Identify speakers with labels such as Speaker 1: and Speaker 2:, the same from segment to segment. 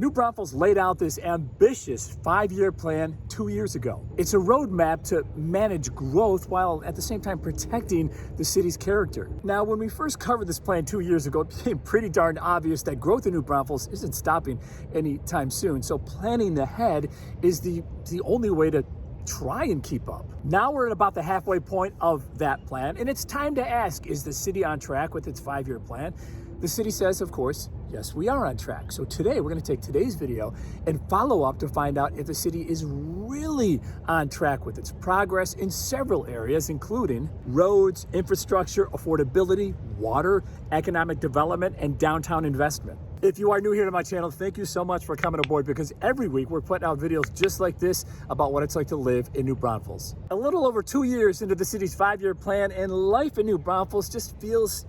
Speaker 1: New Braunfels laid out this ambitious 5-year plan 2 years ago. It's a roadmap to manage growth while at the same time protecting the city's character. Now, when we first covered this plan 2 years ago, it became pretty darn obvious that growth in New Braunfels isn't stopping anytime soon. So planning ahead is the only way to try and keep up. Now we're at about the halfway point of that plan, and it's time to ask, is the city on track with its 5-year plan? The city says, of course, yes, we are on track. So today we're going to take today's video and follow up to find out if the city is really on track with its progress in several areas, including roads, infrastructure, affordability, water, economic development, and downtown investment. If you are new here to my channel, thank you so much for coming aboard, because every week we're putting out videos just like this about what it's like to live in New Braunfels. A little over 2 years into the city's 5-year plan, and life in New Braunfels just feels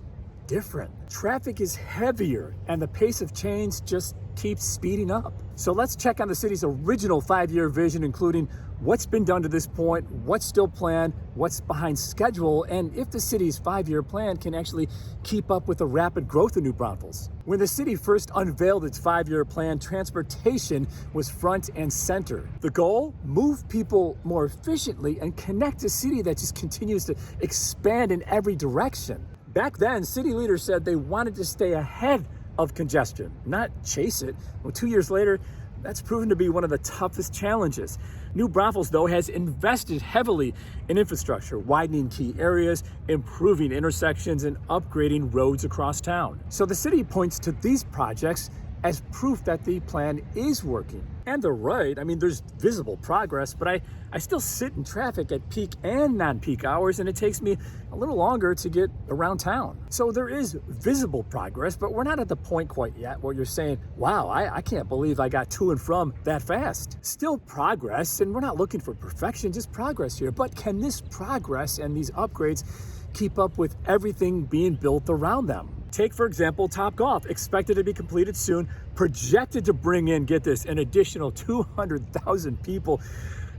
Speaker 1: different. Traffic is heavier and the pace of change just keeps speeding up. So let's check on the city's original 5-year vision, including what's been done to this point, what's still planned, what's behind schedule, and if the city's 5-year plan can actually keep up with the rapid growth of New Braunfels. When the city first unveiled its 5-year plan, transportation was front and center. The goal? Move people more efficiently and connect a city that just continues to expand in every direction. Back then, city leaders said they wanted to stay ahead of congestion, not chase it. Well, 2 years later, that's proven to be one of the toughest challenges. New Braunfels, though, has invested heavily in infrastructure, widening key areas, improving intersections, and upgrading roads across town. So the city points to these projects as proof that the plan is working. And they're right. I mean, there's visible progress, but I still sit in traffic at peak and non-peak hours, and it takes me a little longer to get around town. So there is visible progress, but we're not at the point quite yet where you're saying, wow, I can't believe I got to and from that fast. Still progress, and we're not looking for perfection, just progress here. But can this progress and these upgrades keep up with everything being built around them? Take, for example, Topgolf, expected to be completed soon, projected to bring in, get this, an additional 200,000 people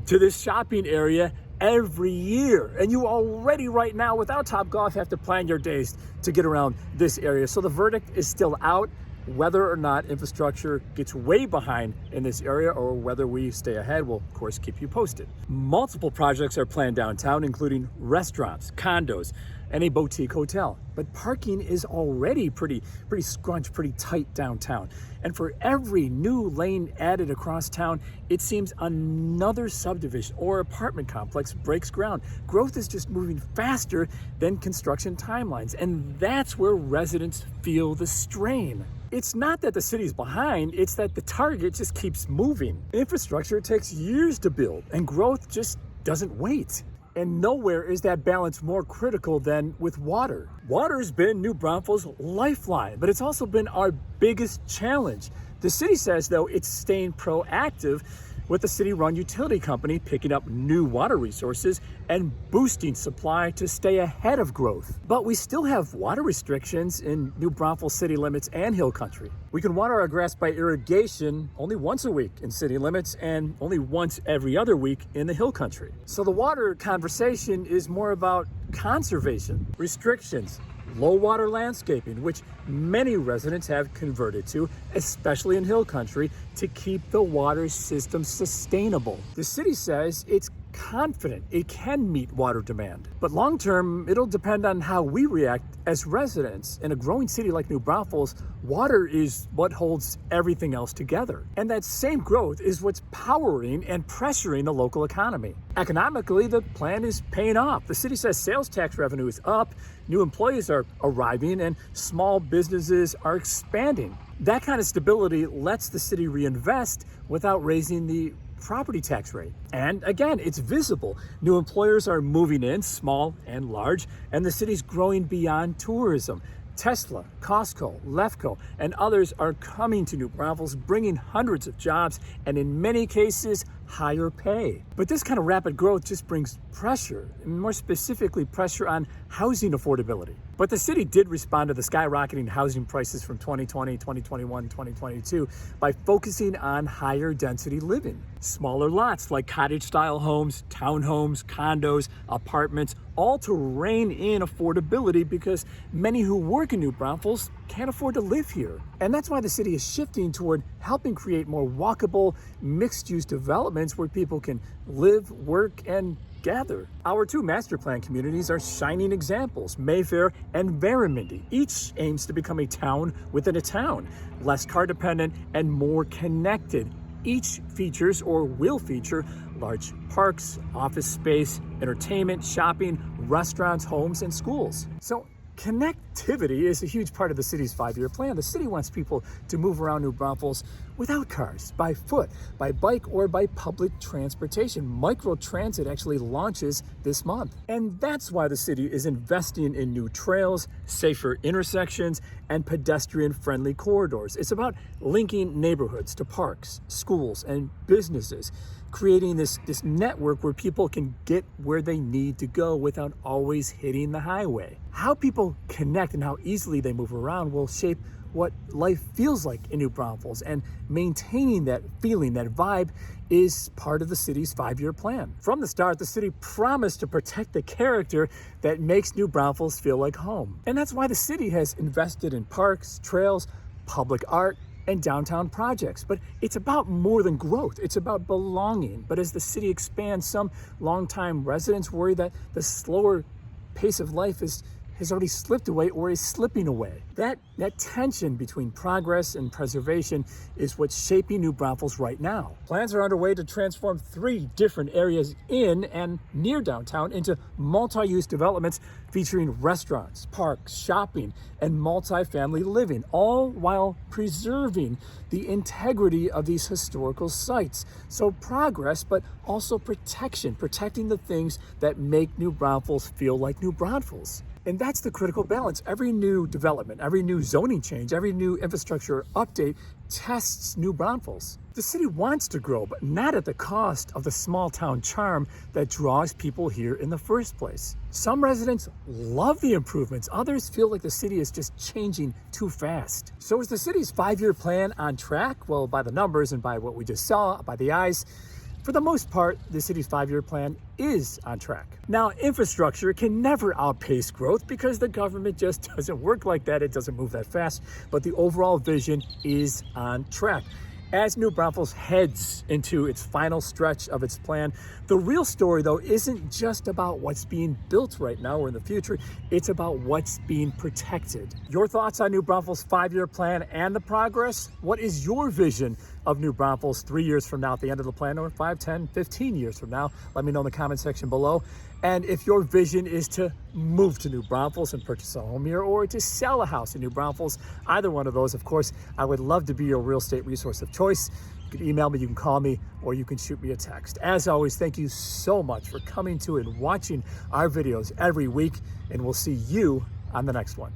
Speaker 1: to this shopping area every year. And you already right now, without Topgolf, have to plan your days to get around this area. So the verdict is still out, whether or not infrastructure gets way behind in this area or whether we stay ahead. We'll, of course, keep you posted. Multiple projects are planned downtown, including restaurants, condos, and a boutique hotel. But parking is already pretty scrunched, pretty tight downtown. And for every new lane added across town, it seems another subdivision or apartment complex breaks ground. Growth is just moving faster than construction timelines, and that's where residents feel the strain. It's not that the city's behind, it's that the target just keeps moving. Infrastructure takes years to build, and growth just doesn't wait. And nowhere is that balance more critical than with water. Water's been New Braunfels' lifeline, but it's also been our biggest challenge. The city says, though, it's staying proactive with the city-run utility company picking up new water resources and boosting supply to stay ahead of growth. But we still have water restrictions in New Braunfels city limits and hill country. We can water our grass by irrigation only once a week in city limits and only once every other week in the hill country. So the water conversation is more about conservation, restrictions, low water landscaping, which many residents have converted to, especially in hill country, to keep the water system sustainable. The city says it's confident it can meet water demand. But long term, it'll depend on how we react as residents. In a growing city like New Braunfels, water is what holds everything else together. And that same growth is what's powering and pressuring the local economy. Economically, the plan is paying off. The city says sales tax revenue is up, new employees are arriving, and small businesses are expanding. That kind of stability lets the city reinvest without raising the property tax rate. And again, it's visible. New employers are moving in, small and large, and the city's growing beyond tourism. Tesla, Costco, Lefko, and others are coming to New Braunfels, bringing hundreds of jobs and in many cases, higher pay. But this kind of rapid growth just brings pressure, and more specifically pressure on housing affordability. But the city did respond to the skyrocketing housing prices from 2020, 2021, 2022 by focusing on higher density living. Smaller lots like cottage-style homes, townhomes, condos, apartments, all to rein in affordability because many who work in New Braunfels can't afford to live here. And that's why the city is shifting toward helping create more walkable, mixed-use developments where people can live, work, and gather. Our two master plan communities are shining examples, Mayfair and Barramundi. Each aims to become a town within a town, less car dependent and more connected. Each features or will feature large parks, office space, entertainment, shopping, restaurants, homes, and schools. So connectivity is a huge part of the city's 5-year plan. The city wants people to move around New Braunfels without cars, by foot, by bike, or by public transportation. Microtransit actually launches this month. And that's why the city is investing in new trails, safer intersections, and pedestrian-friendly corridors. It's about linking neighborhoods to parks, schools, and businesses, creating this network where people can get where they need to go without always hitting the highway. How people connect and how easily they move around will shape what life feels like in New Braunfels, and maintaining that feeling, that vibe, is part of the city's 5-year plan. From the start, the city promised to protect the character that makes New Braunfels feel like home. And that's why the city has invested in parks, trails, public art, and downtown projects. But it's about more than growth. It's about belonging. But as the city expands, some longtime residents worry that the slower pace of life has already slipped away or is slipping away. That tension between progress and preservation is what's shaping New Braunfels right now. Plans are underway to transform 3 different areas in and near downtown into multi-use developments featuring restaurants, parks, shopping, and multi-family living, all while preserving the integrity of these historical sites. So progress, but also protection, protecting the things that make New Braunfels feel like New Braunfels. And that's the critical balance. Every new development, every new zoning change, every new infrastructure update tests New Braunfels. The city wants to grow, but not at the cost of the small town charm that draws people here in the first place. Some residents love the improvements. Others feel like the city is just changing too fast. So is the city's 5-year plan on track? Well, by the numbers and by what we just saw, by the eyes, for the most part, the city's 5-year plan is on track. Now, infrastructure can never outpace growth because the government just doesn't work like that. It doesn't move that fast, but the overall vision is on track. As New Braunfels heads into its final stretch of its plan, the real story, though, isn't just about what's being built right now or in the future. It's about what's being protected. Your thoughts on New Braunfels' 5-year plan and the progress? What is your vision of New Braunfels 3 years from now at the end of the plan, or 5, 10, 15 years from now? Let me know in the comment section below. And if your vision is to move to New Braunfels and purchase a home here, or to sell a house in New Braunfels, either one of those, of course, I would love to be your real estate resource of choice. You can email me, you can call me, or you can shoot me a text. As always, thank you so much for coming to and watching our videos every week, and we'll see you on the next one.